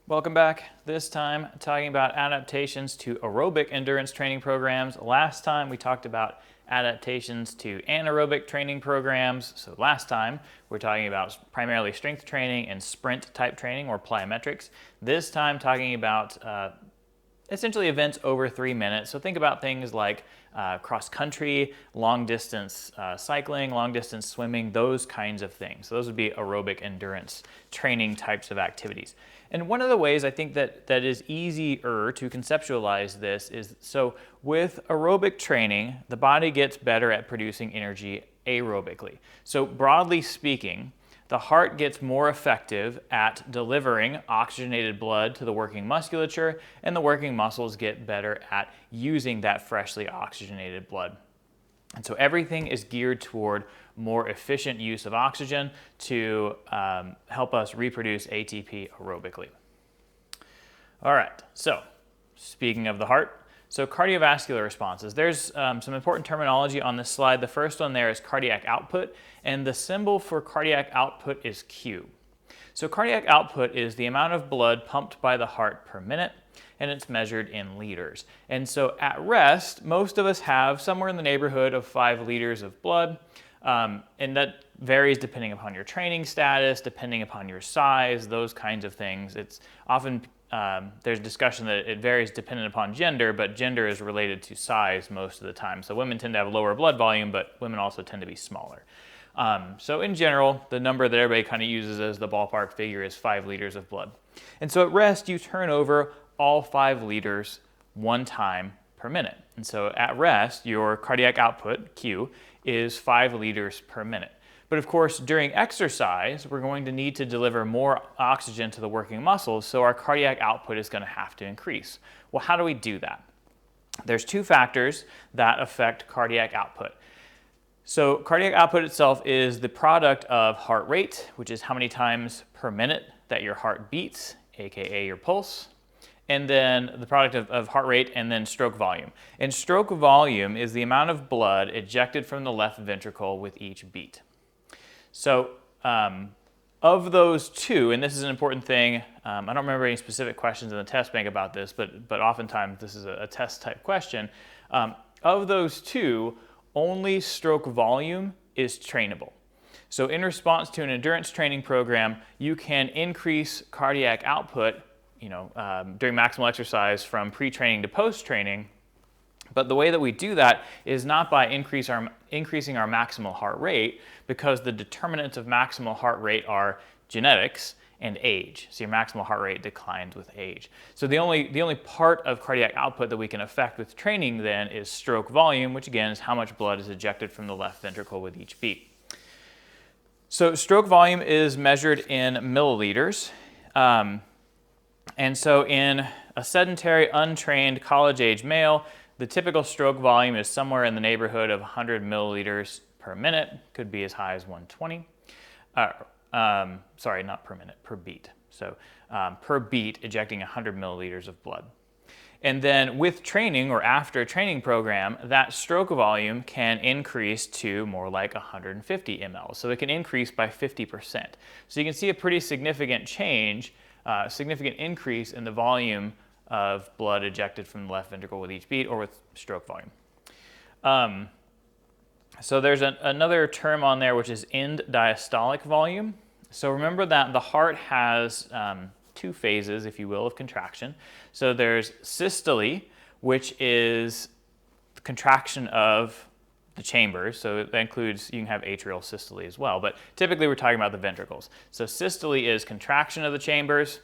Welcome back. This time talking about adaptations to aerobic endurance training programs. Last time we talked about adaptations to anaerobic training programs. So last time we're talking about primarily strength training and sprint type training or plyometrics. This time talking about essentially events over 3 minutes. So think about things like cross country, long distance cycling, long distance swimming, those kinds of things. So those would be aerobic endurance training types of activities. And one of the ways I think that is easier to conceptualize this is, so with aerobic training, the body gets better at producing energy aerobically. So broadly speaking, the heart gets more effective at delivering oxygenated blood to the working musculature, and the working muscles get better at using that freshly oxygenated blood. And so everything is geared toward more efficient use of oxygen to help us reproduce ATP aerobically. All right, so speaking of the heart, so cardiovascular responses. There's some important terminology on this slide. The first one there is cardiac output, and the symbol for cardiac output is Q. So cardiac output is the amount of blood pumped by the heart per minute, and it's measured in liters. And so at rest, most of us have somewhere in the neighborhood of 5 liters of blood, and that varies depending upon your training status, depending upon your size, those kinds of things. It's often, there's discussion that it varies dependent upon gender, but gender is related to size most of the time. So women tend to have lower blood volume, but women also tend to be smaller. So in general, the number that everybody kind of uses as the ballpark figure is 5 liters of blood. And so at rest, you turn over all 5 liters one time per minute. And so at rest, your cardiac output, Q, is 5 liters per minute. But of course, during exercise, we're going to need to deliver more oxygen to the working muscles, so our cardiac output is going to have to increase. Well, how do we do that? There's 2 factors that affect cardiac output. So cardiac output itself is the product of heart rate, which is how many times per minute that your heart beats, aka your pulse, and then the product of heart rate and then stroke volume. And stroke volume is the amount of blood ejected from the left ventricle with each beat. So of those 2, and this is an important thing, I don't remember any specific questions in the test bank about this, but oftentimes this is a test type question. Of those 2, only stroke volume is trainable. So in response to an endurance training program, you can increase cardiac output during maximal exercise from pre-training to post-training. But the way that we do that is not by increasing our maximal heart rate, because the determinants of maximal heart rate are genetics and age. So your maximal heart rate declines with age. So the only part of cardiac output that we can affect with training then is stroke volume, which again is how much blood is ejected from the left ventricle with each beat. So stroke volume is measured in milliliters. And so in a sedentary, untrained, college-age male, the typical stroke volume is somewhere in the neighborhood of 100 milliliters per minute, could be as high as 120. Sorry, not per minute, per beat. So per beat, ejecting 100 milliliters of blood. And then with training or after a training program, that stroke volume can increase to more like 150 ml. So it can increase by 50%. So you can see a pretty significant change, significant increase in the volume of blood ejected from the left ventricle with each beat or with stroke volume. So there's another term on there which is end diastolic volume. So remember that the heart has 2 phases, if you will, of contraction. So there's systole, which is the contraction of the chambers. So that includes, you can have atrial systole as well, but typically we're talking about the ventricles. So systole is contraction of the chambers,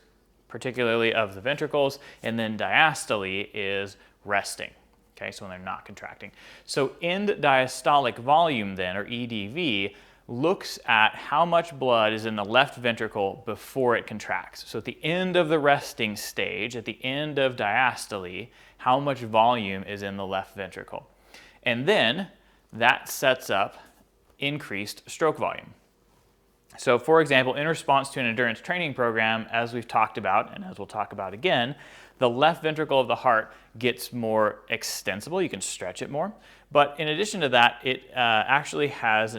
particularly of the ventricles, and then diastole is resting. Okay, so when they're not contracting. So end diastolic volume then, or EDV, looks at how much blood is in the left ventricle before it contracts. So at the end of the resting stage, at the end of diastole, how much volume is in the left ventricle. And then that sets up increased stroke volume. So for example, in response to an endurance training program, as we've talked about, and as we'll talk about again, the left ventricle of the heart gets more extensible. You can stretch it more. But in addition to that, it actually has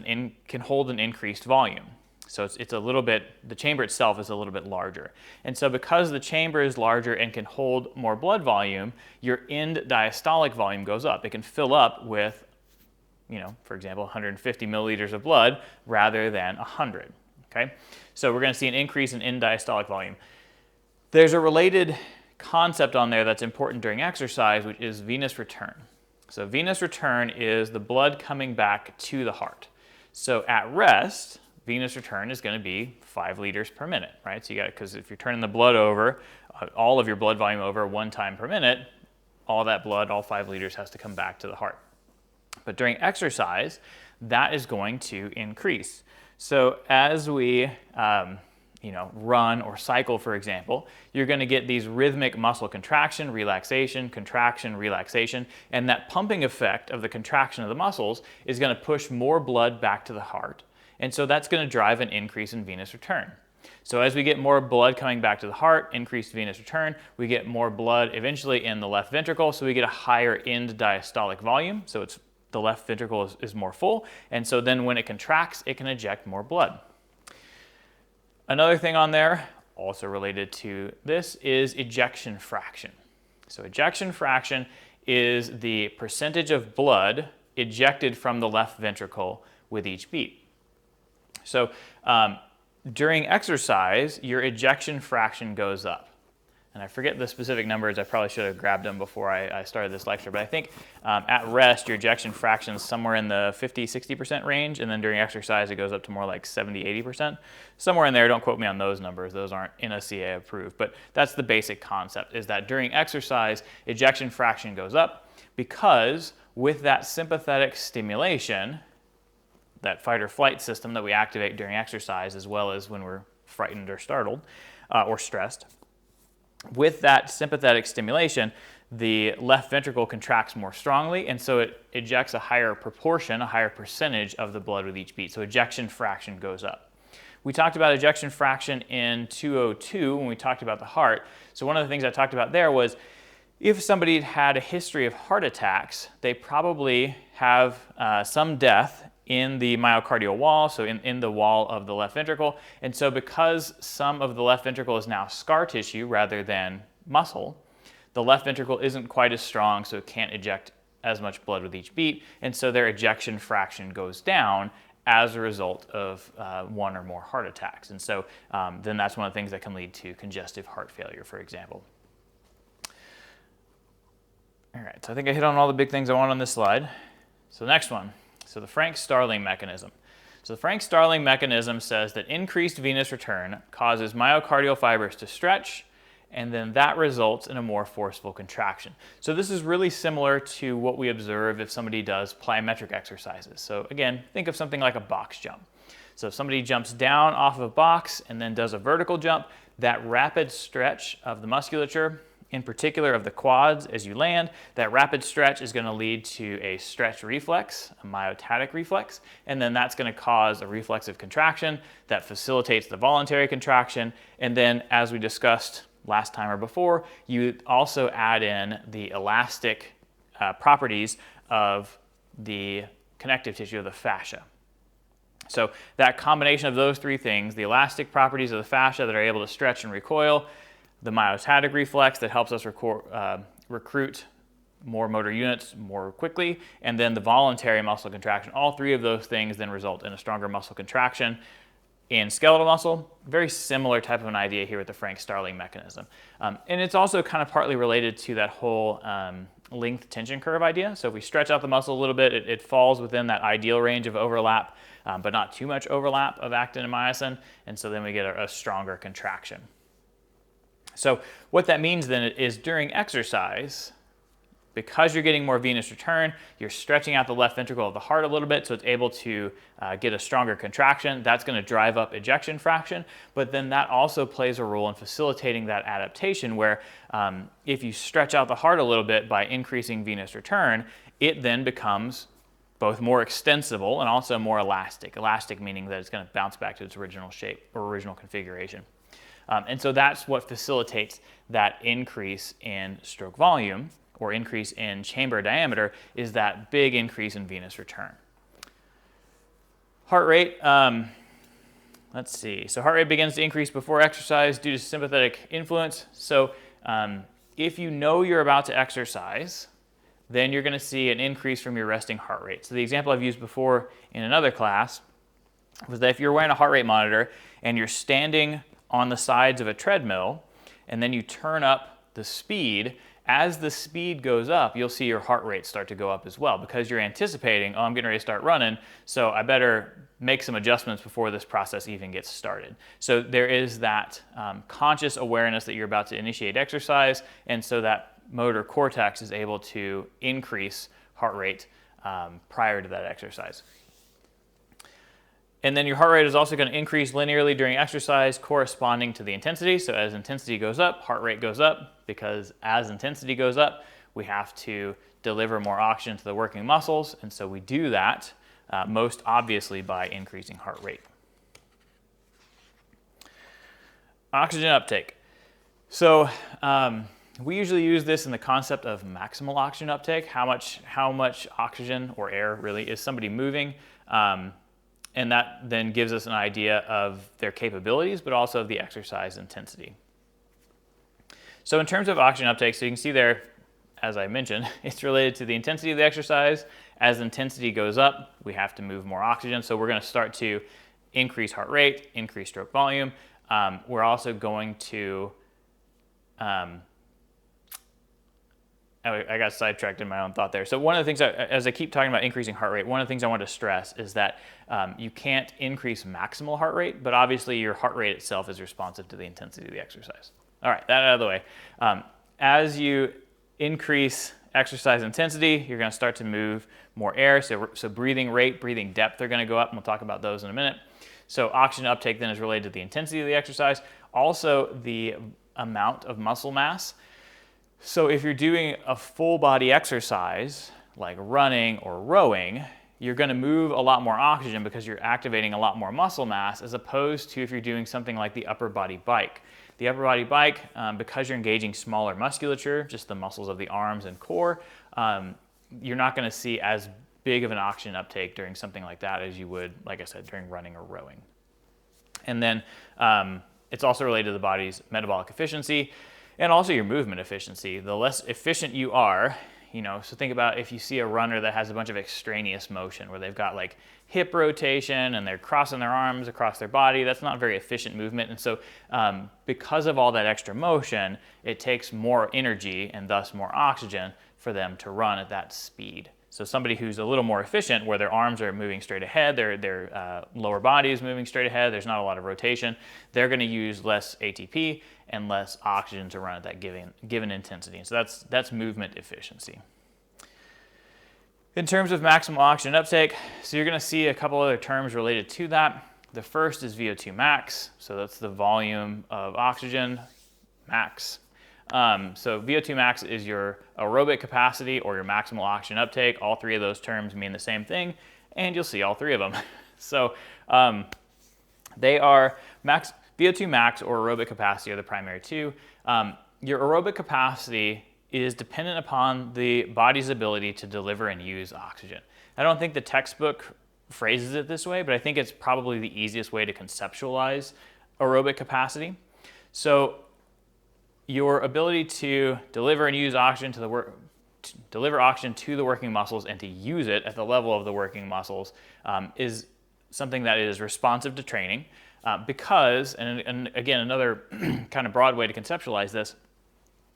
can hold an increased volume. So it's a little bit, the chamber itself is a little bit larger. And so because the chamber is larger and can hold more blood volume, your end diastolic volume goes up. It can fill up with, for example, 150 milliliters of blood rather than 100. Okay? So we're going to see an increase in end diastolic volume. There's a related concept on there that's important during exercise, which is venous return. So venous return is the blood coming back to the heart. So at rest, venous return is going to be 5 liters per minute, right? So because if you're turning the blood over, all of your blood volume over 1 time per minute, all that blood, all 5 liters has to come back to the heart. But during exercise, that is going to increase. So as we run or cycle, for example, you're going to get these rhythmic muscle contraction, relaxation, and that pumping effect of the contraction of the muscles is going to push more blood back to the heart. And so that's going to drive an increase in venous return. So as we get more blood coming back to the heart, increased venous return, we get more blood eventually in the left ventricle, so we get a higher end diastolic volume. So the left ventricle is more full, and so then when it contracts, it can eject more blood. Another thing on there, also related to this, is ejection fraction. So ejection fraction is the percentage of blood ejected from the left ventricle with each beat. So during exercise, your ejection fraction goes up. And I forget the specific numbers. I probably should have grabbed them before I started this lecture. But I think at rest, your ejection fraction is somewhere in the 50-60% range. And then during exercise, it goes up to more like 70-80%. Somewhere in there, don't quote me on those numbers. Those aren't NSCA approved. But that's the basic concept, is that during exercise, ejection fraction goes up because with that sympathetic stimulation, that fight or flight system that we activate during exercise as well as when we're frightened or startled or stressed, with that sympathetic stimulation, the left ventricle contracts more strongly, and so it ejects a higher proportion, a higher percentage of the blood with each beat. So ejection fraction goes up. We talked about ejection fraction in 202 when we talked about the heart. So one of the things I talked about there was if somebody had a history of heart attacks, they probably have some death in the myocardial wall, so in the wall of the left ventricle. And so because some of the left ventricle is now scar tissue rather than muscle, the left ventricle isn't quite as strong, so it can't eject as much blood with each beat, and so their ejection fraction goes down as a result of one or more heart attacks. And so then that's one of the things that can lead to congestive heart failure, for example. All right, so I think I hit on all the big things I want on this slide. So next one. So the Frank-Starling mechanism. So the Frank-Starling mechanism says that increased venous return causes myocardial fibers to stretch, and then that results in a more forceful contraction. So this is really similar to what we observe if somebody does plyometric exercises. So again, think of something like a box jump. So if somebody jumps down off of a box and then does a vertical jump, that rapid stretch of the musculature, in particular of the quads as you land, that rapid stretch is going to lead to a stretch reflex, a myotatic reflex, and then that's going to cause a reflexive contraction that facilitates the voluntary contraction. And then, as we discussed last time or before, you also add in the elastic properties of the connective tissue of the fascia. So that combination of those three things, the elastic properties of the fascia that are able to stretch and recoil, the myotatic reflex that helps us recruit more motor units more quickly, and then the voluntary muscle contraction. All three of those things then result in a stronger muscle contraction in skeletal muscle. Very similar type of an idea here with the Frank-Starling mechanism. And it's also kind of partly related to that whole length tension curve idea. So if we stretch out the muscle a little bit, it falls within that ideal range of overlap, but not too much overlap of actin and myosin, and so then we get a stronger contraction. So what that means then is during exercise, because you're getting more venous return, you're stretching out the left ventricle of the heart a little bit so it's able to get a stronger contraction. That's going to drive up ejection fraction, but then that also plays a role in facilitating that adaptation where if you stretch out the heart a little bit by increasing venous return, it then becomes both more extensible and also more elastic. Elastic meaning that it's going to bounce back to its original shape or original configuration. And so that's what facilitates that increase in stroke volume or increase in chamber diameter, is that big increase in venous return. Heart rate, let's see. So heart rate begins to increase before exercise due to sympathetic influence. So if you know you're about to exercise, then you're going to see an increase from your resting heart rate. So the example I've used before in another class was that if you're wearing a heart rate monitor and you're standing on the sides of a treadmill and then you turn up the speed, as the speed goes up, you'll see your heart rate start to go up as well because you're anticipating, oh, I'm getting ready to start running, so I better make some adjustments before this process even gets started. So there is that conscious awareness that you're about to initiate exercise, and so that motor cortex is able to increase heart rate prior to that exercise. And then your heart rate is also going to increase linearly during exercise corresponding to the intensity. So as intensity goes up, heart rate goes up, because as intensity goes up, we have to deliver more oxygen to the working muscles. And so we do that most obviously by increasing heart rate. Oxygen uptake. So we usually use this in the concept of maximal oxygen uptake. How much oxygen or air really is somebody moving? And that then gives us an idea of their capabilities, but also of the exercise intensity. So in terms of oxygen uptake, so you can see there, as I mentioned, it's related to the intensity of the exercise. As intensity goes up, we have to move more oxygen. So we're going to start to increase heart rate, increase stroke volume. We're also going to I got sidetracked in my own thought there. So one of the things, as I keep talking about increasing heart rate, one of the things I want to stress is that you can't increase maximal heart rate, but obviously your heart rate itself is responsive to the intensity of the exercise. All right, that out of the way. As you increase exercise intensity, you're going to start to move more air. So breathing rate, breathing depth are going to go up, and we'll talk about those in a minute. So oxygen uptake then is related to the intensity of the exercise, also the amount of muscle mass. So if you're doing a full body exercise, like running or rowing, you're going to move a lot more oxygen because you're activating a lot more muscle mass, as opposed to if you're doing something like the upper body bike. The upper body bike, because you're engaging smaller musculature, just the muscles of the arms and core, you're not going to see as big of an oxygen uptake during something like that as you would, like I said, during running or rowing. And then it's also related to the body's metabolic efficiency and also your movement efficiency. The less efficient you are, so think about if you see a runner that has a bunch of extraneous motion where they've got like hip rotation and they're crossing their arms across their body. That's not very efficient movement. And so because of all that extra motion, it takes more energy and thus more oxygen for them to run at that speed. So somebody who's a little more efficient, where their arms are moving straight ahead, their lower body is moving straight ahead, there's not a lot of rotation, they're going to use less ATP and less oxygen to run at that given intensity. And so that's movement efficiency. In terms of maximal oxygen uptake, so you're going to see a couple other terms related to that. The first is VO2 max, so that's the volume of oxygen max. So VO2 max is your aerobic capacity or your maximal oxygen uptake. All three of those terms mean the same thing, and you'll see all three of them. So they are VO2 max or aerobic capacity are the primary two. Your aerobic capacity is dependent upon the body's ability to deliver and use oxygen. I don't think the textbook phrases it this way, but I think it's probably the easiest way to conceptualize aerobic capacity. So your ability to deliver and use oxygen to deliver oxygen to the working muscles and to use it at the level of the working muscles is something that is responsive to training because, and again, another kind of broad way to conceptualize this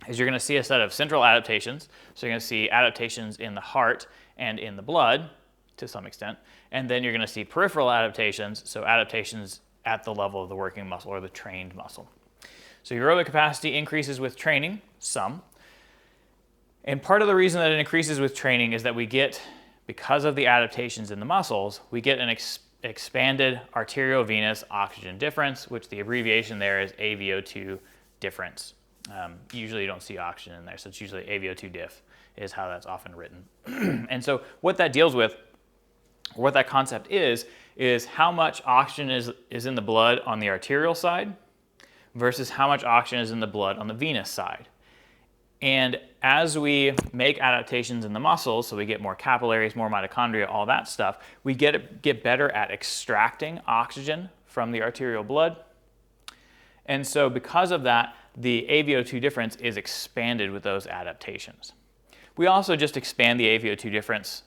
is you're going to see a set of central adaptations. So you're going to see adaptations in the heart and in the blood to some extent, and then you're going to see peripheral adaptations, so adaptations at the level of the working muscle or the trained muscle. So your aerobic capacity increases with training, some. And part of the reason that it increases with training is that we get, because of the adaptations in the muscles, we get an expanded arteriovenous oxygen difference, which the abbreviation there is AVO2 difference. Usually you don't see oxygen in there, so it's usually AVO2 diff is how that's often written. And so what that deals with, or what that concept is how much oxygen is in the blood on the arterial side versus how much oxygen is in the blood on the venous side. And as we make adaptations in the muscles, so we get more capillaries, more mitochondria, all that stuff, we get better at extracting oxygen from the arterial blood. And so because of that, the AVO2 difference is expanded with those adaptations. We also just expand the AVO2 difference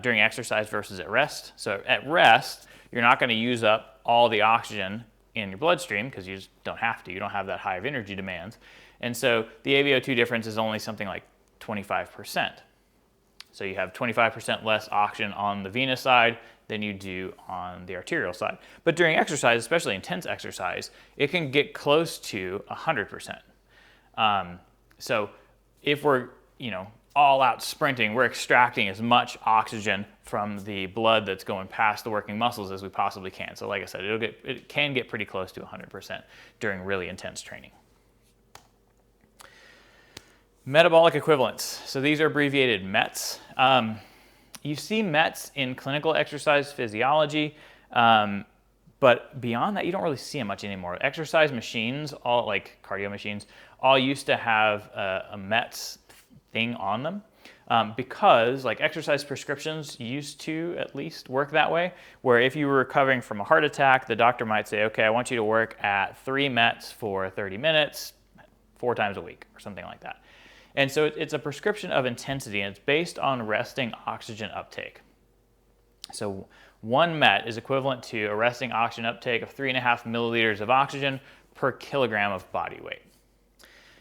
during exercise versus at rest. So at rest, you're not going to use up all the oxygen in your bloodstream because you just don't have to. You don't have that high of energy demands. And so the AVO2 difference is only something like 25%. So you have 25% less oxygen on the venous side than you do on the arterial side. But during exercise, especially intense exercise, it can get close to 100%. So if we're, all out sprinting, we're extracting as much oxygen from the blood that's going past the working muscles as we possibly can. So like I said, it can get pretty close to 100% during really intense training. Metabolic equivalents. So these are abbreviated METs. You see METs in clinical exercise physiology, but beyond that, you don't really see them much anymore. Exercise machines, all like cardio machines, all used to have a METs thing on them because like exercise prescriptions used to at least work that way, where if you were recovering from a heart attack, the doctor might say, okay, I want you to work at 3 METs for 30 minutes, 4 times a week or something like that. And so it's a prescription of intensity, and it's based on resting oxygen uptake. So 1 MET is equivalent to a resting oxygen uptake of 3.5 milliliters of oxygen per kilogram of body weight.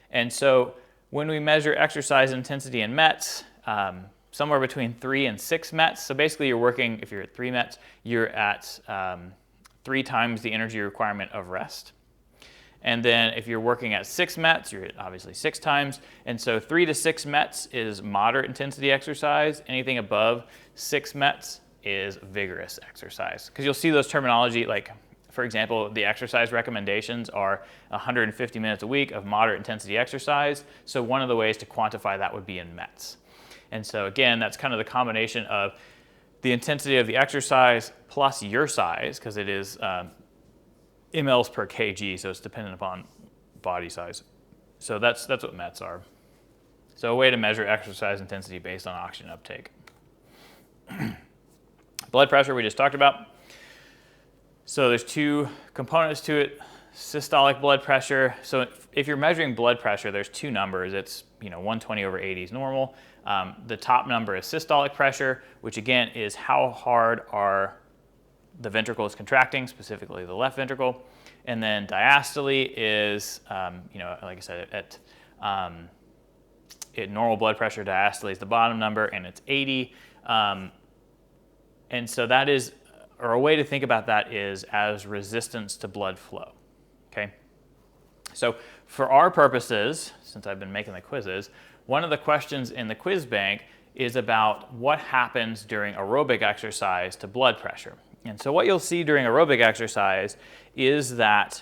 And so when we measure exercise intensity in METs, somewhere between 3 and 6 METs. So basically you're working, if you're at 3 METs, you're at 3 times the energy requirement of rest. And then if you're working at 6 METs, you're at obviously 6 times. And so 3 to 6 METs is moderate intensity exercise. Anything above 6 METs is vigorous exercise. Because you'll see those terminology, like for example, the exercise recommendations are 150 minutes a week of moderate intensity exercise. So one of the ways to quantify that would be in METs. And so again, that's kind of the combination of the intensity of the exercise plus your size, because it is mLs per kg, so it's dependent upon body size. So that's what METs are. So a way to measure exercise intensity based on oxygen uptake. Blood pressure we just talked about. So there's 2 components to it. Systolic blood pressure. So if you're measuring blood pressure, there's 2 numbers. It's 120/80 is normal. The top number is systolic pressure, which again is how hard are the ventricle is contracting, specifically the left ventricle. And then diastole is, like I said, at normal blood pressure, diastole is the bottom number, and it's 80. And so that is, or a way to think about that is as resistance to blood flow, okay? So for our purposes, since I've been making the quizzes, one of the questions in the quiz bank is about what happens during aerobic exercise to blood pressure. And so what you'll see during aerobic exercise is that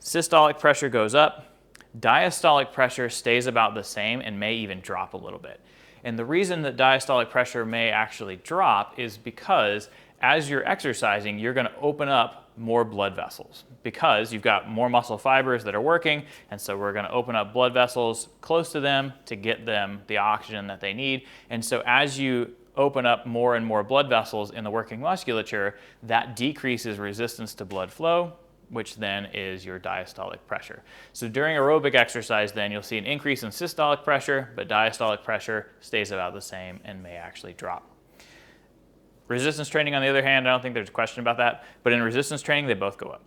systolic pressure goes up, diastolic pressure stays about the same and may even drop a little bit. And the reason that diastolic pressure may actually drop is because as you're exercising, you're going to open up more blood vessels because you've got more muscle fibers that are working, and so we're going to open up blood vessels close to them to get them the oxygen that they need. And so as you open up more and more blood vessels in the working musculature, that decreases resistance to blood flow, which then is your diastolic pressure. So during aerobic exercise, then you'll see an increase in systolic pressure, but diastolic pressure stays about the same and may actually drop. Resistance training, on the other hand, I don't think there's a question about that, but in resistance training, they both go up.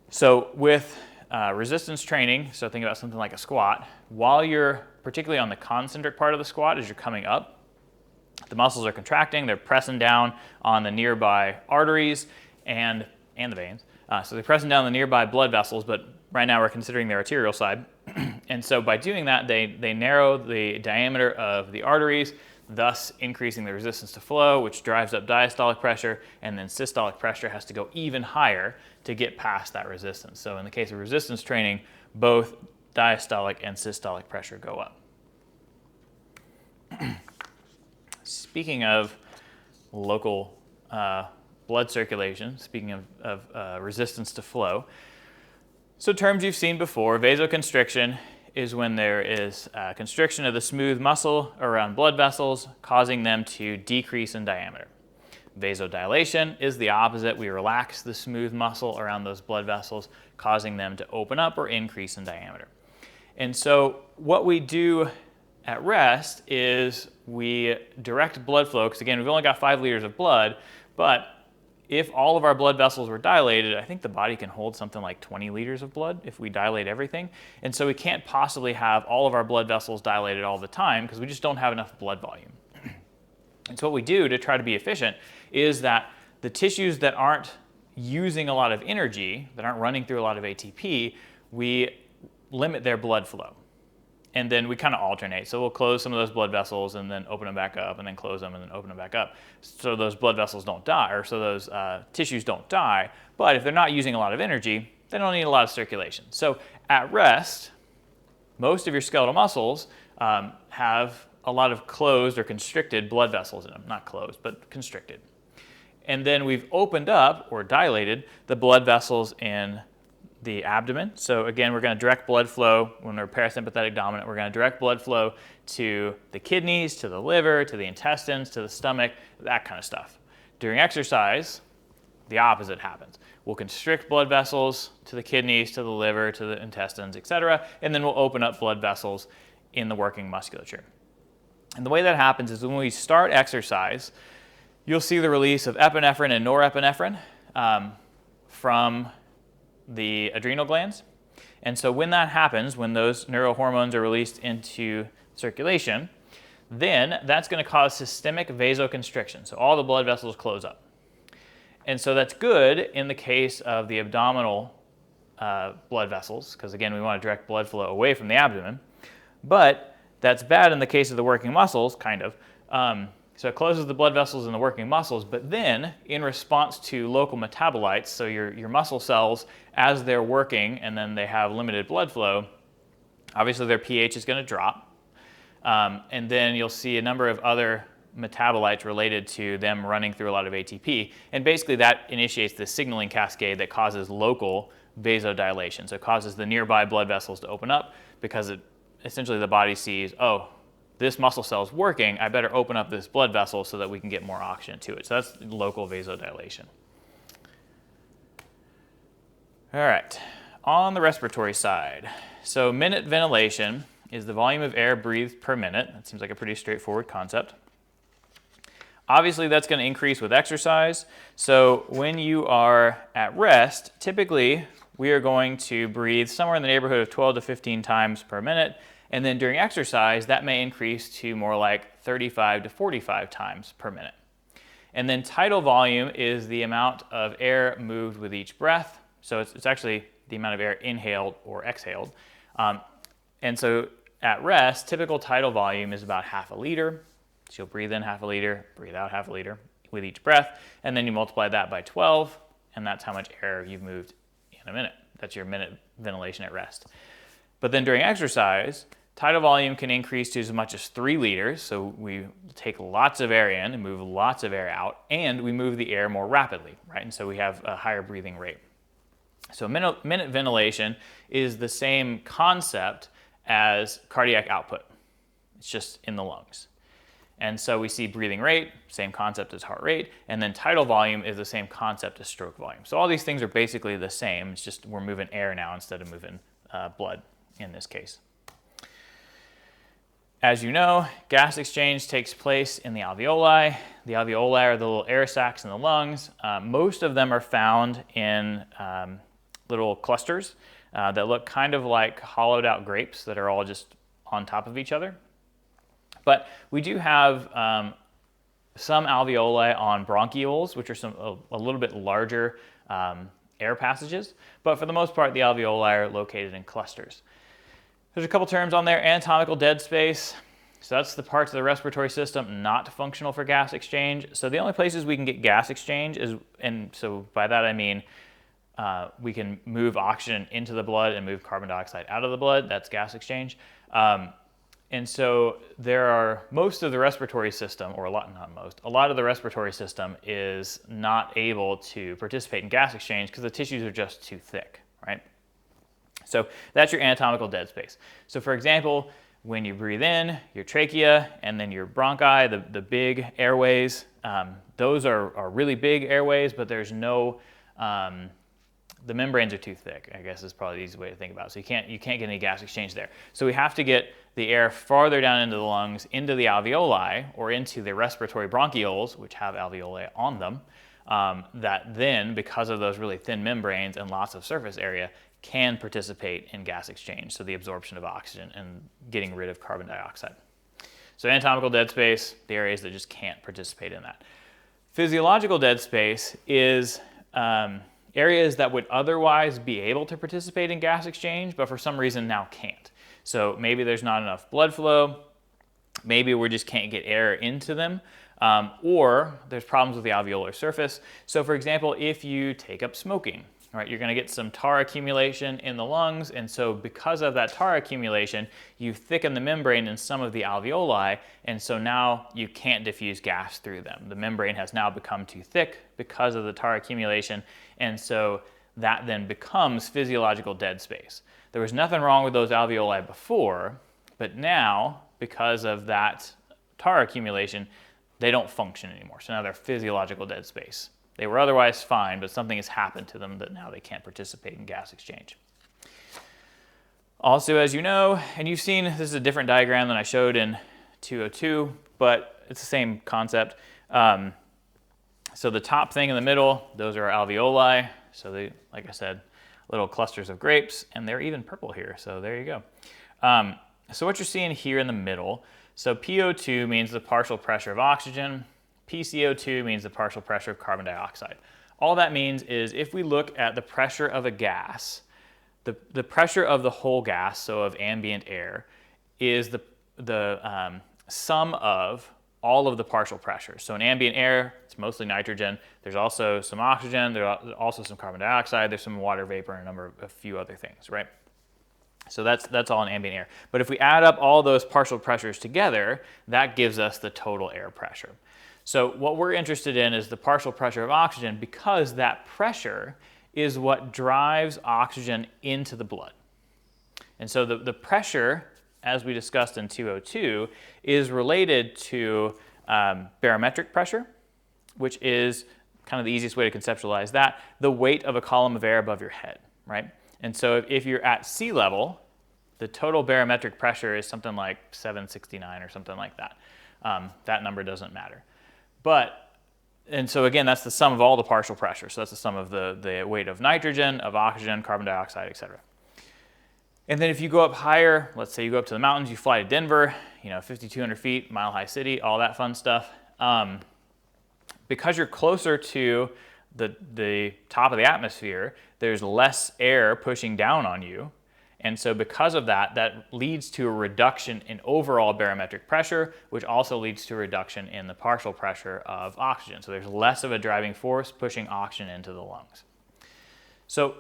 So with resistance training, so think about something like a squat, while you're particularly on the concentric part of the squat, as you're coming up, the muscles are contracting, they're pressing down on the nearby arteries and the veins. So they're pressing down the nearby blood vessels, but right now we're considering the arterial side. And so by doing that, they narrow the diameter of the arteries, thus increasing the resistance to flow, which drives up diastolic pressure, and then systolic pressure has to go even higher to get past that resistance. So in the case of resistance training, both diastolic and systolic pressure go up. Speaking of local blood circulation, speaking of resistance to flow, so terms you've seen before, vasoconstriction is when there is constriction of the smooth muscle around blood vessels, causing them to decrease in diameter. Vasodilation is the opposite. We relax the smooth muscle around those blood vessels, causing them to open up or increase in diameter. And so what we do at rest is we direct blood flow, because again, we've only got 5 liters of blood, but if all of our blood vessels were dilated, I think the body can hold something like 20 liters of blood if we dilate everything. And so we can't possibly have all of our blood vessels dilated all the time because we just don't have enough blood volume. And so what we do to try to be efficient is that the tissues that aren't using a lot of energy, that aren't running through a lot of ATP, we limit their blood flow. And then we kind of alternate. So we'll close some of those blood vessels and then open them back up, and then close them and then open them back up. So those blood vessels don't die, or so those tissues don't die. But if they're not using a lot of energy, they don't need a lot of circulation. So at rest, most of your skeletal muscles have a lot of closed or constricted blood vessels in them. Not closed, but constricted. And then we've opened up or dilated the blood vessels in the abdomen. So again, we're going to direct blood flow when we're parasympathetic dominant. We're going to direct blood flow to the kidneys, to the liver, to the intestines, to the stomach, that kind of stuff. During exercise, the opposite happens. We'll constrict blood vessels to the kidneys, to the liver, to the intestines, etc., and then we'll open up blood vessels in the working musculature. And the way that happens is when we start exercise, you'll see the release of epinephrine and norepinephrine from the adrenal glands. And so when that happens, when those neurohormones are released into circulation, then that's going to cause systemic vasoconstriction. So all the blood vessels close up. And so that's good in the case of the abdominal blood vessels, because again, we want to direct blood flow away from the abdomen. But that's bad in the case of the working muscles, kind of. So it closes the blood vessels in the working muscles, but then in response to local metabolites, so your muscle cells, as they're working and then they have limited blood flow, obviously their pH is going to drop. And then you'll see a number of other metabolites related to them running through a lot of ATP. And basically that initiates the signaling cascade that causes local vasodilation. So it causes the nearby blood vessels to open up because essentially the body sees, oh, this muscle cell is working, I better open up this blood vessel so that we can get more oxygen to it. So that's local vasodilation. All right, on the respiratory side. So minute ventilation is the volume of air breathed per minute. That seems like a pretty straightforward concept. Obviously, that's going to increase with exercise. So when you are at rest, typically we are going to breathe somewhere in the neighborhood of 12 to 15 times per minute. And then during exercise, that may increase to more like 35 to 45 times per minute. And then tidal volume is the amount of air moved with each breath. So it's actually the amount of air inhaled or exhaled. And so at rest, typical tidal volume is about half a liter. So you'll breathe in half a liter, breathe out half a liter with each breath, and then you multiply that by 12, and that's how much air you've moved in a minute. That's your minute ventilation at rest. But then during exercise, tidal volume can increase to as much as 3 liters, so we take lots of air in and move lots of air out, and we move the air more rapidly, right? And so we have a higher breathing rate. So minute ventilation is the same concept as cardiac output. It's just in the lungs. And so we see breathing rate, same concept as heart rate, and then tidal volume is the same concept as stroke volume. So all these things are basically the same, it's just we're moving air now instead of moving blood in this case. As you know, gas exchange takes place in the alveoli. The alveoli are the little air sacs in the lungs. Most of them are found in little clusters that look kind of like hollowed out grapes that are all just on top of each other. But we do have some alveoli on bronchioles, which are a little bit larger air passages. But for the most part, the alveoli are located in clusters. There's a couple terms on there. Anatomical dead space. So that's the parts of the respiratory system not functional for gas exchange. So the only places we can get gas exchange is, and so by that I mean we can move oxygen into the blood and move carbon dioxide out of the blood. That's gas exchange. And so there are most of the respiratory system, or a lot of the respiratory system is not able to participate in gas exchange because the tissues are just too thick, right? So that's your anatomical dead space. So for example, when you breathe in, your trachea and then your bronchi, the big airways, those are really big airways, but there's no, the membranes are too thick, I guess is probably the easy way to think about it. So you can't get any gas exchange there. So we have to get the air farther down into the lungs, into the alveoli, or into the respiratory bronchioles, which have alveoli on them, that then, because of those really thin membranes and lots of surface area, can participate in gas exchange, so the absorption of oxygen and getting rid of carbon dioxide. So anatomical dead space, the areas that just can't participate in that. Physiological dead space is areas that would otherwise be able to participate in gas exchange, but for some reason now can't. So maybe there's not enough blood flow, maybe we just can't get air into them, or there's problems with the alveolar surface. So for example, if you take up smoking, right, you're going to get some tar accumulation in the lungs, and so because of that tar accumulation, you thicken the membrane in some of the alveoli, and so now you can't diffuse gas through them. The membrane has now become too thick because of the tar accumulation, and so that then becomes physiological dead space. There was nothing wrong with those alveoli before, but now, because of that tar accumulation, they don't function anymore. So now they're physiological dead space. They were otherwise fine, but something has happened to them that now they can't participate in gas exchange. Also, as you know, and you've seen, this is a different diagram than I showed in 202, but it's the same concept. So the top thing in the middle, those are alveoli. So they, like I said, little clusters of grapes, and they're even purple here, so there you go. So what you're seeing here in the middle, so PO2 means the partial pressure of oxygen, PCO2 means the partial pressure of carbon dioxide. All that means is if we look at the pressure of a gas, the pressure of the whole gas, so of ambient air, is the sum of all of the partial pressures. So in ambient air, it's mostly nitrogen. There's also some oxygen, there's also some carbon dioxide, there's some water vapor, and a few other things, right? So that's all in ambient air. But if we add up all those partial pressures together, that gives us the total air pressure. So what we're interested in is the partial pressure of oxygen, because that pressure is what drives oxygen into the blood. And so the pressure, as we discussed in 202, is related to barometric pressure, which is kind of the easiest way to conceptualize that, the weight of a column of air above your head, right? And so if you're at sea level, the total barometric pressure is something like 769 or something like that. That number doesn't matter. And so again, that's the sum of all the partial pressure. So that's the sum of the weight of nitrogen, of oxygen, carbon dioxide, etc. And then if you go up higher, let's say you go up to the mountains, you fly to Denver, 5,200 feet, mile high city, all that fun stuff. Because you're closer to the top of the atmosphere, there's less air pushing down on you. And so because of that, that leads to a reduction in overall barometric pressure, which also leads to a reduction in the partial pressure of oxygen. So there's less of a driving force pushing oxygen into the lungs. So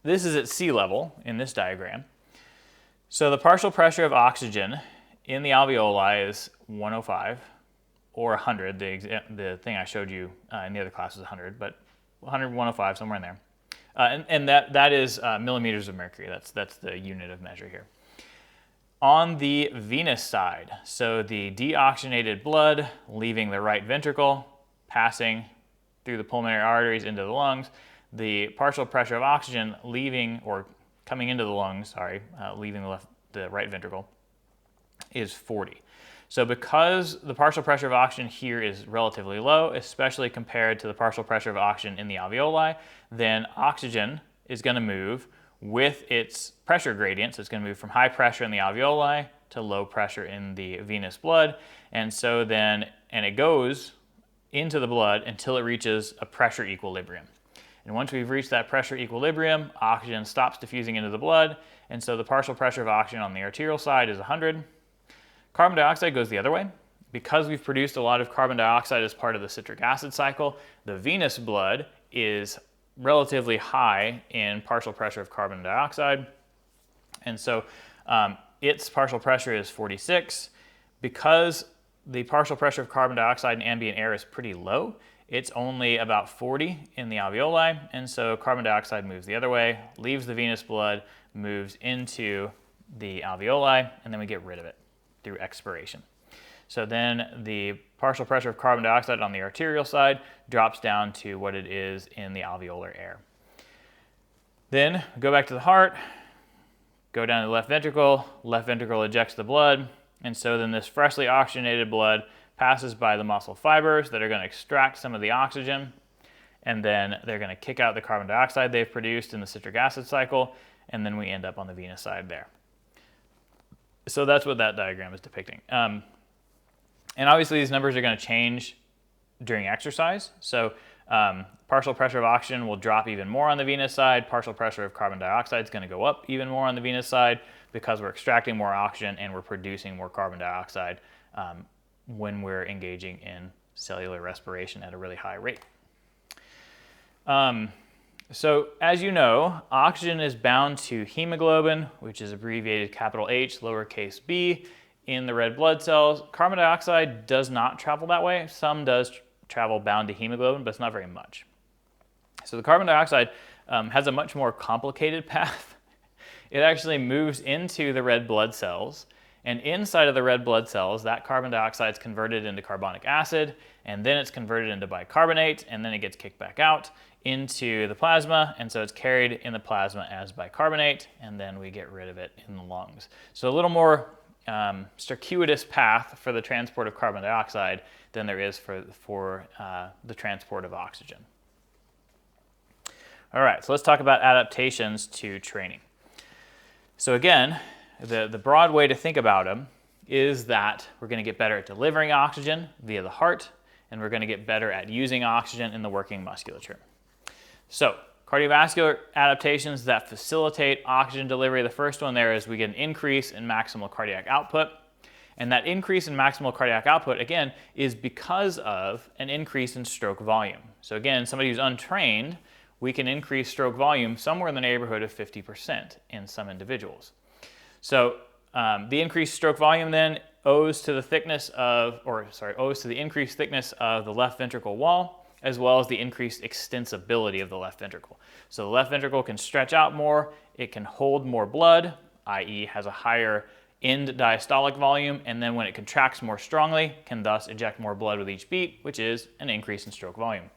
this is at sea level in this diagram. So the partial pressure of oxygen in the alveoli is 105 or 100. The thing I showed you in the other class was 100, but 100, 105, somewhere in there. And that is millimeters of mercury. That's the unit of measure here. On the venous side, so the deoxygenated blood leaving the right ventricle, passing through the pulmonary arteries into the lungs, the partial pressure of oxygen leaving or coming into the lungs, leaving the right ventricle, is 40. So because the partial pressure of oxygen here is relatively low, especially compared to the partial pressure of oxygen in the alveoli, then oxygen is going to move with its pressure gradient. So it's going to move from high pressure in the alveoli to low pressure in the venous blood. And so then, and it goes into the blood until it reaches a pressure equilibrium. And once we've reached that pressure equilibrium, oxygen stops diffusing into the blood. And so the partial pressure of oxygen on the arterial side is 100. Carbon dioxide goes the other way. Because we've produced a lot of carbon dioxide as part of the citric acid cycle, the venous blood is relatively high in partial pressure of carbon dioxide. And so its partial pressure is 46. Because the partial pressure of carbon dioxide in ambient air is pretty low, it's only about 40 in the alveoli. And so carbon dioxide moves the other way, leaves the venous blood, moves into the alveoli, and then we get rid of it through expiration. So then the partial pressure of carbon dioxide on the arterial side drops down to what it is in the alveolar air. Then go back to the heart, go down to the left ventricle ejects the blood, and so then this freshly oxygenated blood passes by the muscle fibers that are going to extract some of the oxygen, and then they're going to kick out the carbon dioxide they've produced in the citric acid cycle, and then we end up on the venous side there. So that's what that diagram is depicting. And obviously these numbers are going to change during exercise. So partial pressure of oxygen will drop even more on the venous side. Partial pressure of carbon dioxide is going to go up even more on the venous side because we're extracting more oxygen and we're producing more carbon dioxide when we're engaging in cellular respiration at a really high rate. So as you know, oxygen is bound to hemoglobin, which is abbreviated capital H, lowercase b, in the red blood cells. Carbon dioxide does not travel that way. Some does travel bound to hemoglobin, but it's not very much. So the carbon dioxide has a much more complicated path. It actually moves into the red blood cells, and inside of the red blood cells, that carbon dioxide is converted into carbonic acid, and then it's converted into bicarbonate, and then it gets kicked back out into the plasma, and so it's carried in the plasma as bicarbonate, and then we get rid of it in the lungs. So a little more circuitous path for the transport of carbon dioxide than there is for the transport of oxygen. All right, so let's talk about adaptations to training. So again, the broad way to think about them is that we're going to get better at delivering oxygen via the heart, and we're going to get better at using oxygen in the working musculature. So cardiovascular adaptations that facilitate oxygen delivery, the first one there is we get an increase in maximal cardiac output. And that increase in maximal cardiac output, again, is because of an increase in stroke volume. So again, somebody who's untrained, we can increase stroke volume somewhere in the neighborhood of 50% in some individuals. So the increased stroke volume then owes to the increased thickness of the left ventricle wall, as well as the increased extensibility of the left ventricle. So the left ventricle can stretch out more, it can hold more blood, i.e. has a higher end diastolic volume, and then when it contracts more strongly, can thus eject more blood with each beat, which is an increase in stroke volume.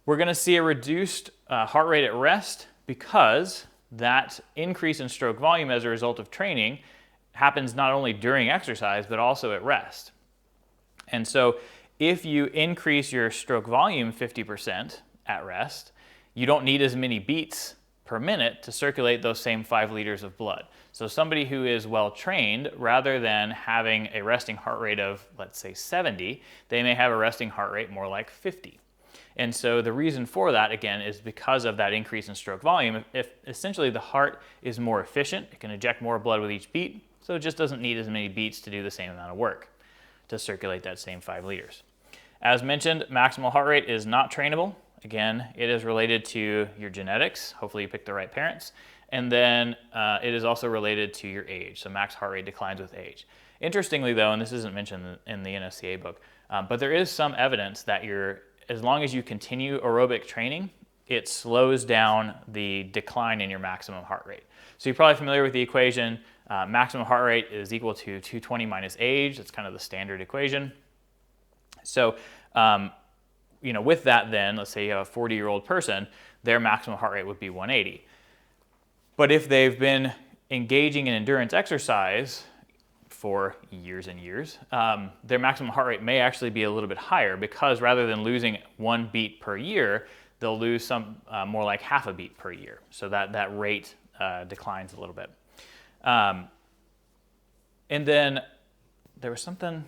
We're going to see a reduced heart rate at rest because that increase in stroke volume as a result of training happens not only during exercise, but also at rest. And so if you increase your stroke volume 50% at rest, you don't need as many beats per minute to circulate those same 5 liters of blood. So somebody who is well trained, rather than having a resting heart rate of, let's say, 70, they may have a resting heart rate more like 50. And so the reason for that, again, is because of that increase in stroke volume. If essentially the heart is more efficient, it can eject more blood with each beat, so it just doesn't need as many beats to do the same amount of work to circulate that same 5 liters. As mentioned, maximal heart rate is not trainable. Again, it is related to your genetics. Hopefully you picked the right parents. And then it is also related to your age. So max heart rate declines with age. Interestingly though, and this isn't mentioned in the NSCA book, but there is some evidence that as long as you continue aerobic training, it slows down the decline in your maximum heart rate. So you're probably familiar with the equation. Maximum heart rate is equal to 220 minus age. That's kind of the standard equation. So, with that then, let's say you have a 40-year-old person, their maximum heart rate would be 180. But if they've been engaging in endurance exercise for years and years, their maximum heart rate may actually be a little bit higher because rather than losing 1 beat per year, they'll lose some more like half a beat per year. So that rate declines a little bit. And then there was something,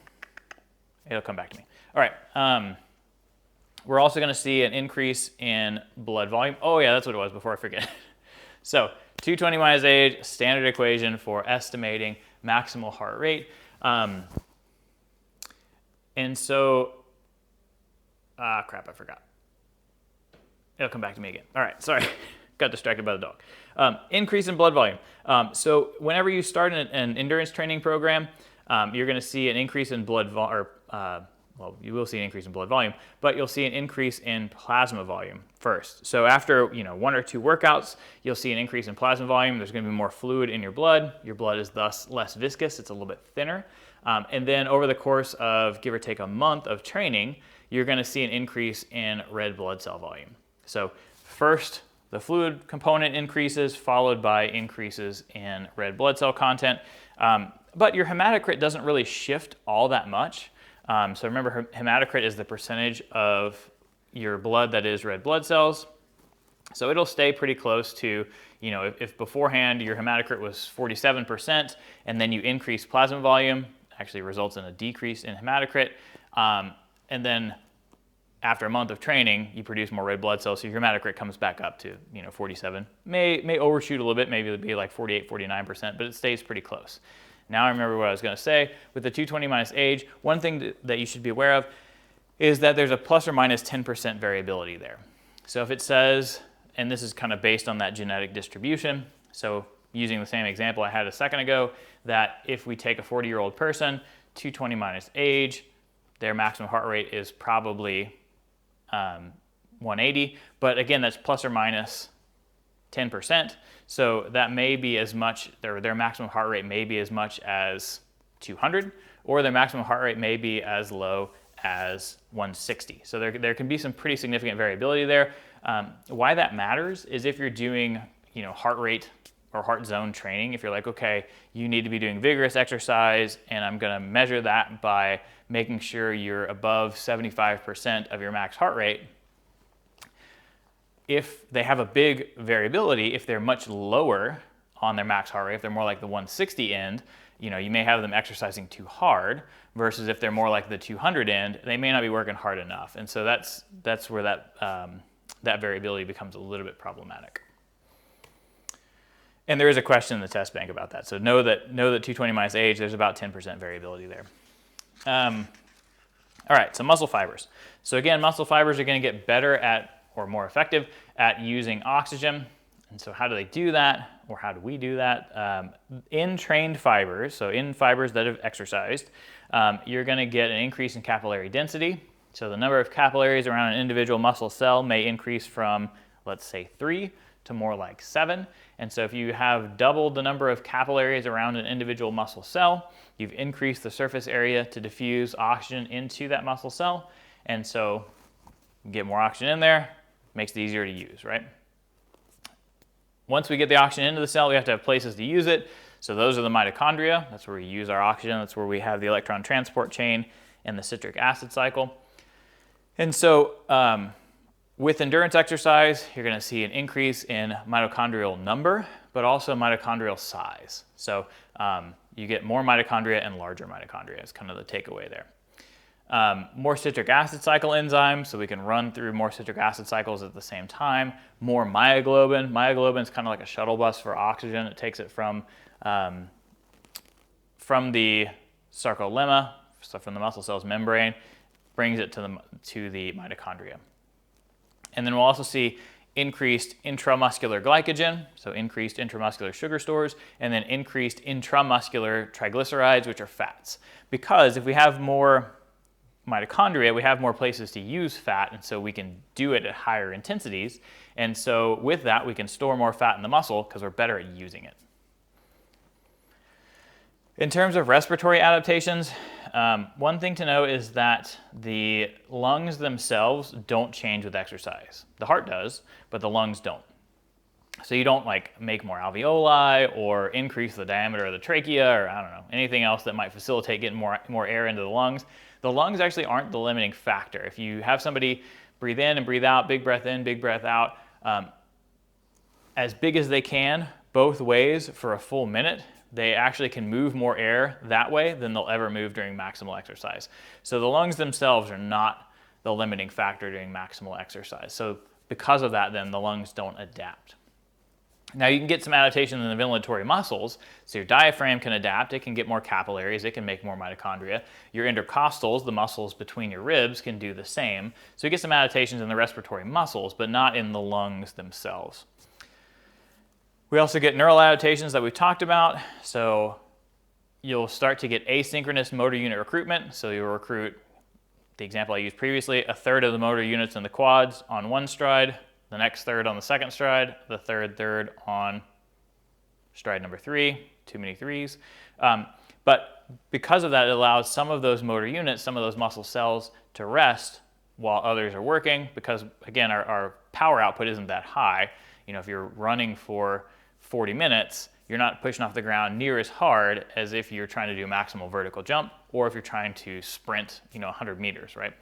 it'll come back to me. All right, we're also going to see an increase in blood volume. Oh yeah, that's what it was before I forget. So 220 minus age, standard equation for estimating maximal heart rate. And so, crap, I forgot. It'll come back to me again. All right, sorry, got distracted by the dog. Increase in blood volume. So whenever you start an endurance training program, you're going to see an increase in blood well, you will see an increase in blood volume, but you'll see an increase in plasma volume first. So after 1 or 2 workouts, you'll see an increase in plasma volume. There's going to be more fluid in your blood. Your blood is thus less viscous. It's a little bit thinner. And then over the course of give or take a month of training, you're going to see an increase in red blood cell volume. So first, the fluid component increases, followed by increases in red blood cell content. But your hematocrit doesn't really shift all that much. So remember, hematocrit is the percentage of your blood that is red blood cells. So it'll stay pretty close to, if beforehand your hematocrit was 47% and then you increase plasma volume, actually results in a decrease in hematocrit. And then after a month of training, you produce more red blood cells, so your hematocrit comes back up to 47. May overshoot a little bit, maybe it'll be like 48, 49%, but it stays pretty close. Now I remember what I was going to say. With the 220 minus age, one thing that you should be aware of is that there's a plus or minus 10% variability there. So if it says, and this is kind of based on that genetic distribution, so using the same example I had a second ago, that if we take a 40-year-old person, 220 minus age, their maximum heart rate is probably 180, but again, that's plus or minus 10%. So that may be as much, their maximum heart rate may be as much as 200, or their maximum heart rate may be as low as 160. So there can be some pretty significant variability there. Why that matters is if you're doing, heart rate or heart zone training, if you're like, okay, you need to be doing vigorous exercise, and I'm going to measure that by making sure you're above 75% of your max heart rate. If they have a big variability, if they're much lower on their max heart rate, if they're more like the 160 end, you may have them exercising too hard, versus if they're more like the 200 end, they may not be working hard enough. And so that's where that variability becomes a little bit problematic. And there is a question in the test bank about that. So know that 220 minus age, there's about 10% variability there. All right, so muscle fibers. So again, muscle fibers are going to get better at, or more effective at, using oxygen. And so how do they do that, or how do we do that? In trained fibers, so in fibers that have exercised, you're going to get an increase in capillary density. So the number of capillaries around an individual muscle cell may increase from, let's say, 3 to more like 7. And so if you have doubled the number of capillaries around an individual muscle cell, you've increased the surface area to diffuse oxygen into that muscle cell. And so you get more oxygen in there, makes it easier to use, right? Once we get the oxygen into the cell, we have to have places to use it. So those are the mitochondria. That's where we use our oxygen. That's where we have the electron transport chain and the citric acid cycle. And so with endurance exercise, you're going to see an increase in mitochondrial number, but also mitochondrial size. So you get more mitochondria and larger mitochondria is kind of the takeaway there. More citric acid cycle enzymes, so we can run through more citric acid cycles at the same time. More myoglobin. Myoglobin is kind of like a shuttle bus for oxygen. It takes it from the sarcolemma, so from the muscle cell's membrane, brings it to the mitochondria. And then we'll also see increased intramuscular glycogen, so increased intramuscular sugar stores, and then increased intramuscular triglycerides, which are fats. Because if we have more mitochondria, we have more places to use fat, and so we can do it at higher intensities. And so with that, we can store more fat in the muscle because we're better at using it. In terms of respiratory adaptations, one thing to know is that the lungs themselves don't change with exercise. The heart does, but the lungs don't. So you don't make more alveoli or increase the diameter of the trachea, or I don't know, anything else that might facilitate getting more air into the lungs. The lungs actually aren't the limiting factor. If you have somebody breathe in and breathe out, big breath in, big breath out, as big as they can, both ways for a full minute, they actually can move more air that way than they'll ever move during maximal exercise. So the lungs themselves are not the limiting factor during maximal exercise. So because of that, then the lungs don't adapt. Now you can get some adaptation in the ventilatory muscles. So your diaphragm can adapt, it can get more capillaries, it can make more mitochondria. Your intercostals, the muscles between your ribs, can do the same. So you get some adaptations in the respiratory muscles, but not in the lungs themselves. We also get neural adaptations that we've talked about. So you'll start to get asynchronous motor unit recruitment. So you'll recruit the example I used previously, a third of the motor units in the quads on one stride, the next third on the second stride, the third on stride number 3, too many threes. But because of that, it allows some of those motor units, some of those muscle cells to rest while others are working, because again, our power output isn't that high. You know, if you're running for 40 minutes, you're not pushing off the ground near as hard as if you're trying to do a maximal vertical jump, or if you're trying to sprint, 100 meters, right?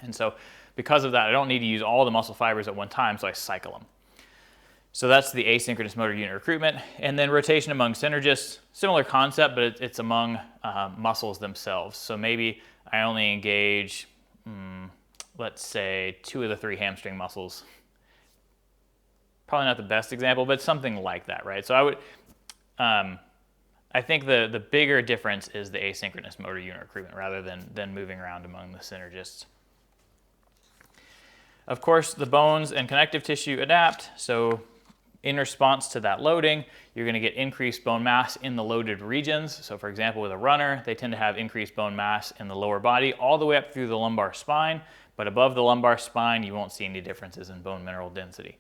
And so because of that, I don't need to use all the muscle fibers at one time, so I cycle them. So that's the asynchronous motor unit recruitment. And then rotation among synergists, similar concept, but it's among muscles themselves. So maybe I only engage, let's say, 2 of the 3 hamstring muscles. Probably not the best example, but something like that, right? So I think the bigger difference is the asynchronous motor unit recruitment rather than moving around among the synergists. Of course, the bones and connective tissue adapt. So in response to that loading, you're going to get increased bone mass in the loaded regions. So for example, with a runner, they tend to have increased bone mass in the lower body all the way up through the lumbar spine, but above the lumbar spine, you won't see any differences in bone mineral density.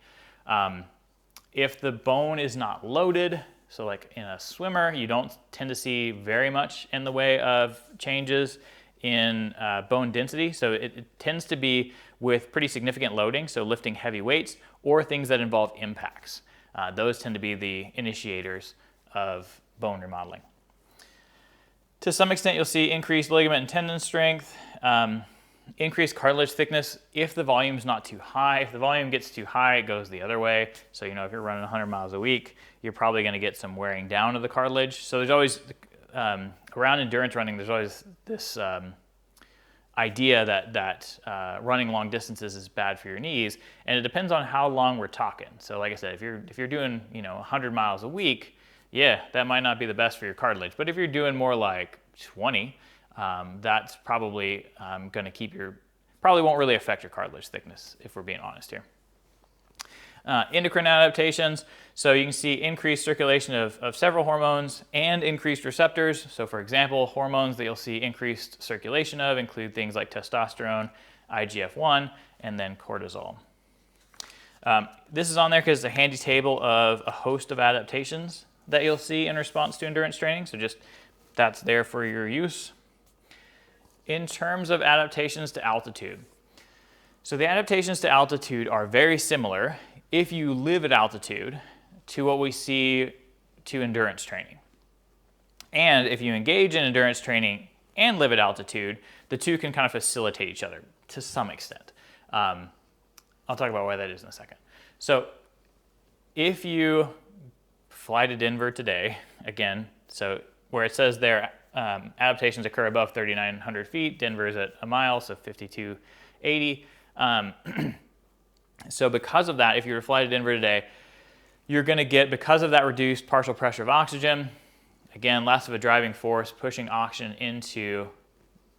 If the bone is not loaded, so like in a swimmer, you don't tend to see very much in the way of changes in bone density. So it tends to be with pretty significant loading, so lifting heavy weights or things that involve impacts. Those tend to be the initiators of bone remodeling. To some extent, you'll see increased ligament and tendon strength, increased cartilage thickness if the volume is not too high. If the volume gets too high, it goes the other way. So, if you're running 100 miles a week, you're probably going to get some wearing down of the cartilage. So there's always, around endurance running, there's always this idea that running long distances is bad for your knees, and it depends on how long we're talking. So like I said, if you're doing 100 miles a week, yeah, that might not be the best for your cartilage. But if you're doing more like 20, that's probably going to probably won't really affect your cartilage thickness, if we're being honest here. Endocrine adaptations, so you can see increased circulation of several hormones and increased receptors. So for example, hormones that you'll see increased circulation of include things like testosterone, IGF-1, and then cortisol. This is on there because it's a handy table of a host of adaptations that you'll see in response to endurance training. So just that's there for your use. In terms of adaptations to altitude, so the adaptations to altitude are very similar if you live at altitude to what we see to endurance training. And if you engage in endurance training and live at altitude, the two can kind of facilitate each other to some extent. I'll talk about why that is in a second. So if you fly to Denver today, again, so where it says there adaptations occur above 3,900 feet, Denver is at a mile, so 5,280. So because of that, if you were to fly to Denver today, you're going to get, because of that reduced partial pressure of oxygen, again, less of a driving force pushing oxygen into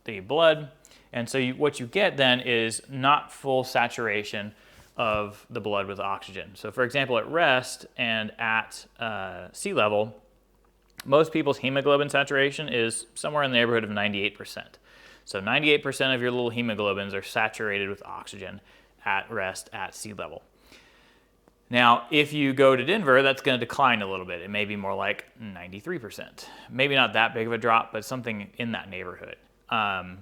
the blood. And so what you get then is not full saturation of the blood with oxygen. So for example, at rest and at sea level, most people's hemoglobin saturation is somewhere in the neighborhood of 98%. So 98% of your little hemoglobins are saturated with oxygen at rest at sea level. Now, if you go to Denver, that's going to decline a little bit. It may be more like 93%. Maybe not that big of a drop, but something in that neighborhood. And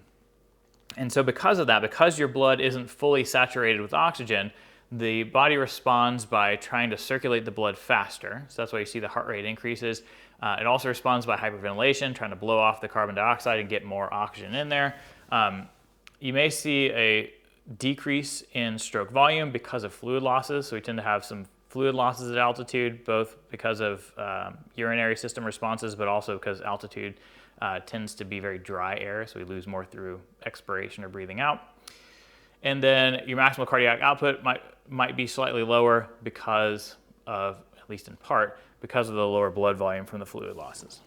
so because of that, because your blood isn't fully saturated with oxygen, the body responds by trying to circulate the blood faster. So that's why you see the heart rate increases. It also responds by hyperventilation, trying to blow off the carbon dioxide and get more oxygen in there. You may see a decrease in stroke volume because of fluid losses. So we tend to have some fluid losses at altitude, both because of urinary system responses, but also because altitude tends to be very dry air. So we lose more through expiration or breathing out. And then your maximal cardiac output might be slightly lower because of, at least in part, because of the lower blood volume from the fluid losses.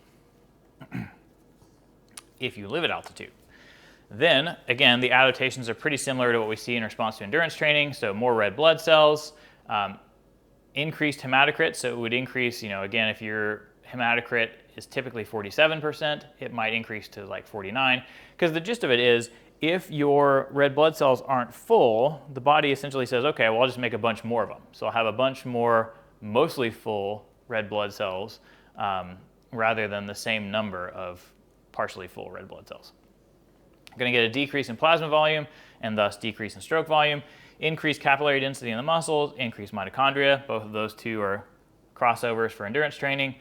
If you live at altitude. Then, again, the adaptations are pretty similar to what we see in response to endurance training. So more red blood cells, increased hematocrit. So it would increase, again, if your hematocrit is typically 47%, it might increase to like 49. Because the gist of it is, if your red blood cells aren't full, the body essentially says, okay, well, I'll just make a bunch more of them. So I'll have a bunch more mostly full red blood cells rather than the same number of partially full red blood cells. I'm going to get a decrease in plasma volume and thus decrease in stroke volume, increased capillary density in the muscles, increased mitochondria. Both of those two are crossovers for endurance training.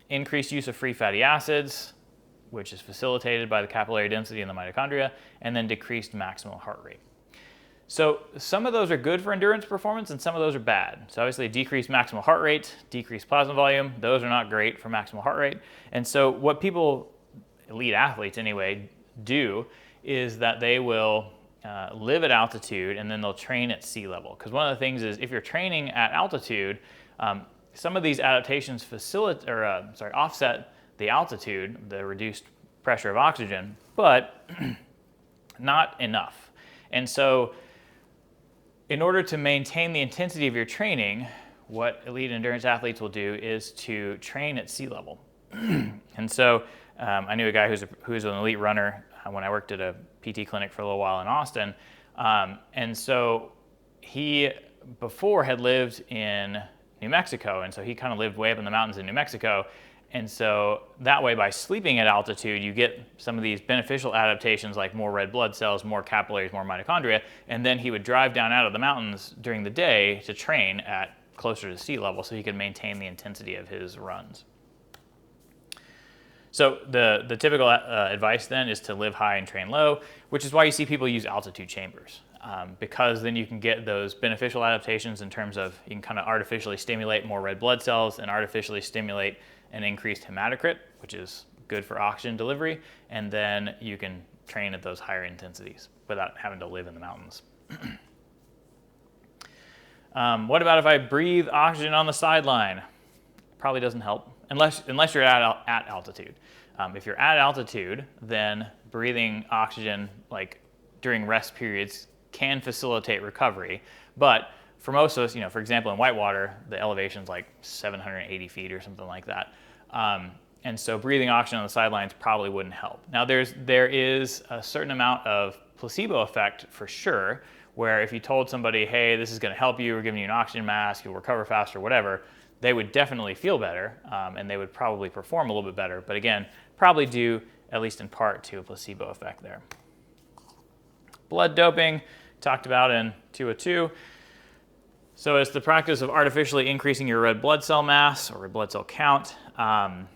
Increased use of free fatty acids, which is facilitated by the capillary density in the mitochondria, and then decreased maximal heart rate. So some of those are good for endurance performance and some of those are bad. So obviously decreased maximal heart rate, decreased plasma volume, those are not great for maximal heart rate. And so what people, elite athletes anyway, do is that they will live at altitude and then they'll train at sea level. Because one of the things is if you're training at altitude, some of these adaptations offset the altitude, the reduced pressure of oxygen, but not enough. And so in order to maintain the intensity of your training, what elite endurance athletes will do is to train at sea level. And so I knew a guy who's an elite runner when I worked at a PT clinic for a little while in Austin. And so he before had lived in New Mexico, and so he kind of lived way up in the mountains in New Mexico. And so that way, by sleeping at altitude, you get some of these beneficial adaptations like more red blood cells, more capillaries, more mitochondria, and then he would drive down out of the mountains during the day to train at closer to sea level so he could maintain the intensity of his runs. So the typical advice then is to live high and train low, which is why you see people use altitude chambers. Because then you can get those beneficial adaptations in terms of you can kind of artificially stimulate more red blood cells and artificially stimulate an increased hematocrit, which is good for oxygen delivery, and then you can train at those higher intensities without having to live in the mountains. What about if I breathe oxygen on the sideline? Probably doesn't help, unless you're at altitude. If you're at altitude, then breathing oxygen like during rest periods can facilitate recovery, but for most of us, for example, in whitewater, the elevation's like 780 feet or something like that. And so breathing oxygen on the sidelines probably wouldn't help. Now there is a certain amount of placebo effect for sure, where if you told somebody, hey, this is gonna help you, we're giving you an oxygen mask, you'll recover faster, whatever, they would definitely feel better, and they would probably perform a little bit better. But again, probably due, at least in part, to a placebo effect there. Blood doping, talked about in 202. So it's the practice of artificially increasing your red blood cell mass or red blood cell count. And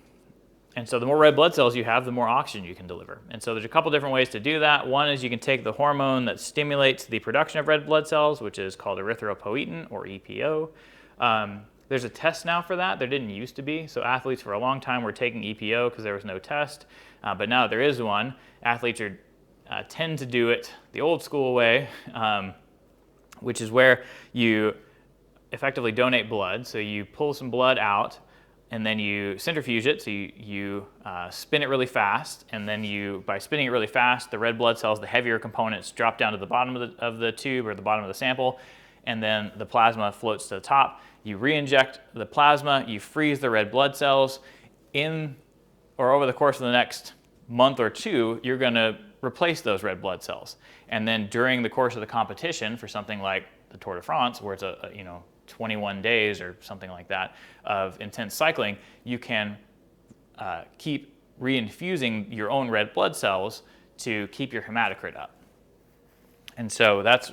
so the more red blood cells you have, the more oxygen you can deliver. And so there's a couple different ways to do that. One is you can take the hormone that stimulates the production of red blood cells, which is called erythropoietin or EPO. There's a test now for that. There didn't used to be. So athletes for a long time were taking EPO because there was no test. But now there is one. Athletes tend to do it the old school way, which is where you effectively donate blood. So you pull some blood out and then you centrifuge it. So you spin it really fast. And then by spinning it really fast, the red blood cells, the heavier components, drop down to the bottom of the tube or the bottom of the sample. And then the plasma floats to the top. You re-inject the plasma, you freeze the red blood cells. Over the course of the next month or two, you're going to replace those red blood cells. And then during the course of the competition for something like the Tour de France, where it's 21 days or something like that of intense cycling, you can keep reinfusing your own red blood cells to keep your hematocrit up. And so that's,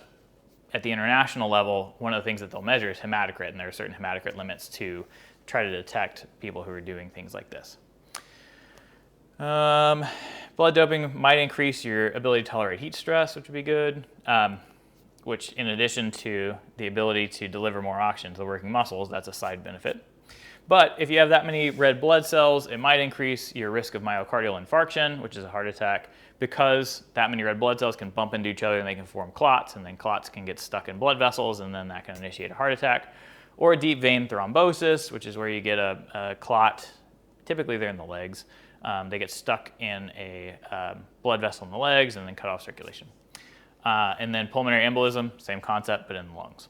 at the international level, one of the things that they'll measure is hematocrit, and there are certain hematocrit limits to try to detect people who are doing things like this. Blood doping might increase your ability to tolerate heat stress, which would be good, which in addition to the ability to deliver more oxygen to the working muscles, that's a side benefit. But if you have that many red blood cells, it might increase your risk of myocardial infarction, which is a heart attack, because that many red blood cells can bump into each other and they can form clots, and then clots can get stuck in blood vessels, and then that can initiate a heart attack. Or a deep vein thrombosis, which is where you get a clot, typically they're in the legs. They get stuck in a blood vessel in the legs and then cut off circulation. And then pulmonary embolism, same concept, but in the lungs.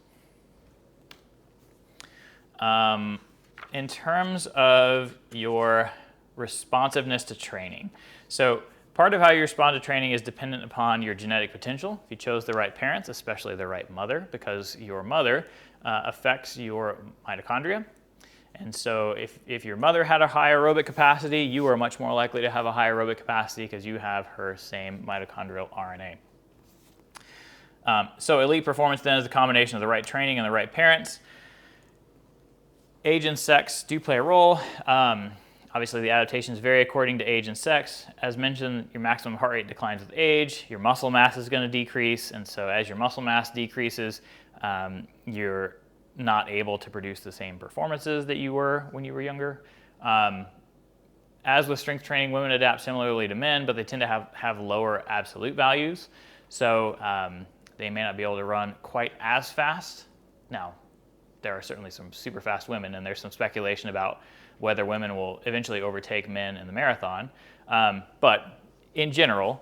In terms of your responsiveness to training, so Part of how you respond to training is dependent upon your genetic potential. If you chose the right parents, especially the right mother, because your mother affects your mitochondria. And so if your mother had a high aerobic capacity, you are much more likely to have a high aerobic capacity because you have her same mitochondrial RNA. So elite performance then is a combination of the right training and the right parents. Age and sex do play a role. Obviously, the adaptations vary according to age and sex. As mentioned, your maximum heart rate declines with age. Your muscle mass is going to decrease. And so as your muscle mass decreases, you're not able to produce the same performances that you were when you were younger. As with strength training, women adapt similarly to men, but they tend to have lower absolute values. So they may not be able to run quite as fast. Now, there are certainly some super fast women, and there's some speculation about whether women will eventually overtake men in the marathon. But in general,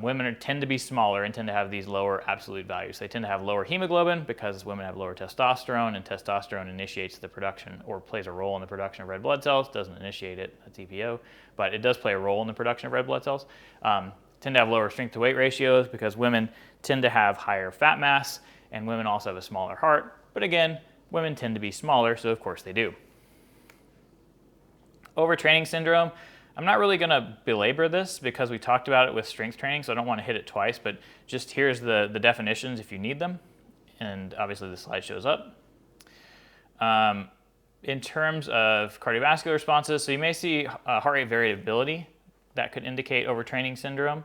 women tend to be smaller and tend to have these lower absolute values. They tend to have lower hemoglobin because women have lower testosterone, and testosterone initiates the production or plays a role in the production of red blood cells. Doesn't initiate it, that's EPO, but it does play a role in the production of red blood cells. Tend to have lower strength to weight ratios because women tend to have higher fat mass, and women also have a smaller heart. But again, women tend to be smaller, so of course they do. Overtraining syndrome, I'm not really going to belabor this because we talked about it with strength training, so I don't want to hit it twice, but just here's the definitions if you need them, and obviously the slide shows up. In terms of cardiovascular responses, so you may see heart rate variability that could indicate overtraining syndrome.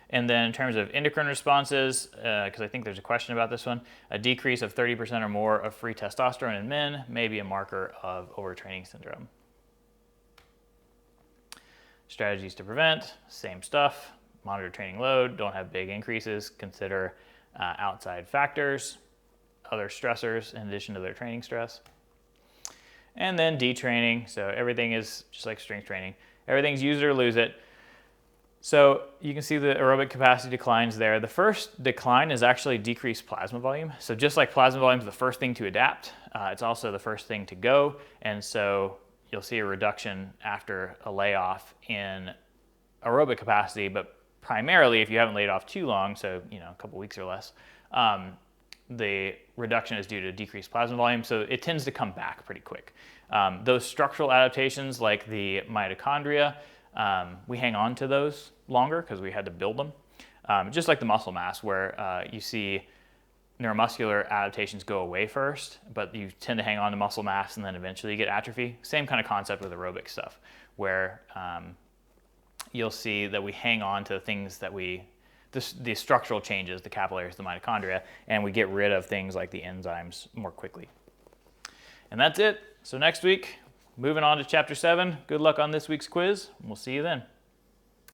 And then in terms of endocrine responses, because I think there's a question about this one, a decrease of 30% or more of free testosterone in men may be a marker of overtraining syndrome. Strategies to prevent, same stuff. Monitor training load, don't have big increases. Consider outside factors, other stressors in addition to their training stress. And then detraining, so everything is just like strength training. Everything's use it or lose it. So you can see the aerobic capacity declines there. The first decline is actually decreased plasma volume. So just like plasma volume is the first thing to adapt, it's also the first thing to go. And so you'll see a reduction after a layoff in aerobic capacity, but primarily if you haven't laid off too long, so a couple weeks or less, the reduction is due to decreased plasma volume, so it tends to come back pretty quick. Those structural adaptations like the mitochondria, we hang on to those longer because we had to build them. Just like the muscle mass where you see neuromuscular adaptations go away first, but you tend to hang on to muscle mass and then eventually you get atrophy. Same kind of concept with aerobic stuff, where you'll see that we hang on to things that the structural changes, the capillaries, the mitochondria, and we get rid of things like the enzymes more quickly. And that's it. So next week, moving on to chapter 7. Good luck on this week's quiz, and we'll see you then.